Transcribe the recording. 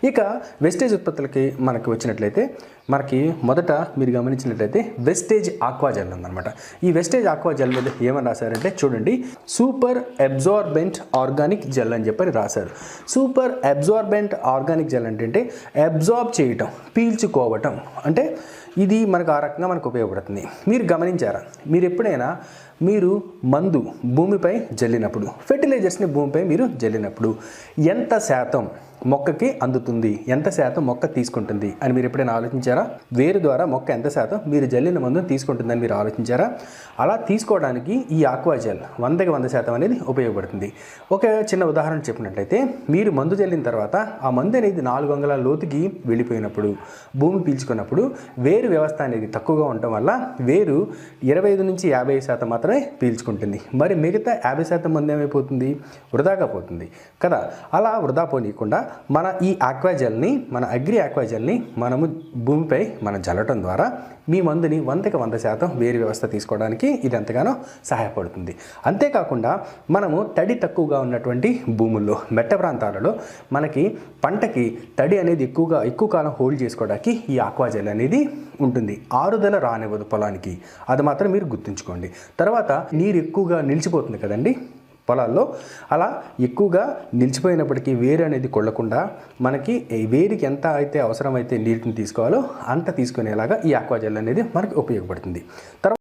ఇక వెస్టేజ్ ఉత్పత్తులకి మనకు వచ్చినట్లయితే మనకి మొదట మీరు గమనించినట్లయితే వెస్టేజ్ ఆక్వా జెల్ ఉందన్నమాట. ఈ వెస్టేజ్ ఆక్వా జెల్ మీద ఏమని రాశారంటే చూడండి, సూపర్ అబ్జార్బెంట్ ఆర్గానిక్ జెల్ అని చెప్పని రాశారు. సూపర్ అబ్జార్బెంట్ ఆర్గానిక్ జెల్ అంటే అబ్జార్బ్ చేయటం, పీల్చుకోవటం, అంటే ఇది మనకు ఆ రకంగా మనకు ఉపయోగపడుతుంది. మీరు గమనించారా, మీరు ఎప్పుడైనా మీరు మందు భూమిపై జల్లినప్పుడు, ఫెర్టిలైజర్స్ని భూమిపై మీరు జల్లినప్పుడు ఎంత శాతం మొక్కకి అందుతుంది, ఎంత శాతం మొక్క తీసుకుంటుంది అని మీరు ఎప్పుడైనా ఆలోచించారా? వేరు ద్వారా మొక్క ఎంత శాతం మీరు జల్లిన మందుని తీసుకుంటుందని మీరు ఆలోచించారా? అలా తీసుకోవడానికి ఈ ఆక్వా జెల్ 100కి 100% అనేది ఉపయోగపడుతుంది. ఒక చిన్న ఉదాహరణ చెప్పినట్లయితే, మీరు మందు జల్లిన తర్వాత ఆ మందు అనేది 4 అంగుళాల లోతుకి వెళ్ళిపోయినప్పుడు, భూమి పీల్చుకున్నప్పుడు వేరు వ్యవస్థ అనేది తక్కువగా ఉండటం వల్ల వేరు 25 నుంచి 50% మాత్రమే పీల్చుకుంటుంది. మరి మిగతా 50% మంది ఏమైపోతుంది? వృధాగా పోతుంది కదా. అలా వృధా పోనీయకుండా మన ఈ ఆక్వాజెల్ని, మన అగ్రి ఆక్వాజెల్ని మనము భూమిపై మనం జల్లటం ద్వారా మీ మందుని 100కి 100% వేరు వ్యవస్థ తీసుకోవడానికి ఇది ఎంతగానో సహాయపడుతుంది. అంతేకాకుండా మనము తడి తక్కువగా ఉన్నటువంటి భూముల్లో, మెట్ట ప్రాంతాలలో మనకి పంటకి తడి అనేది ఎక్కువ కాలం హోల్డ్ చేసుకోవడానికి ఈ ఆక్వాజెల్ అనేది ఉంటుంది. ఆరుదల రానివ్వదు పొలానికి, అది మాత్రం మీరు గుర్తుంచుకోండి. తర్వాత నీరు ఎక్కువగా నిలిచిపోతుంది కదండి పొలాల్లో, అలా ఎక్కువగా నిలిచిపోయినప్పటికీ వేరు అనేది కొల్లకుండా మనకి వేరికి ఎంత అయితే అవసరమైతే నీటిని తీసుకోవాలో అంత తీసుకునేలాగా ఈ ఆక్వాజెల్ అనేది మనకి ఉపయోగపడుతుంది.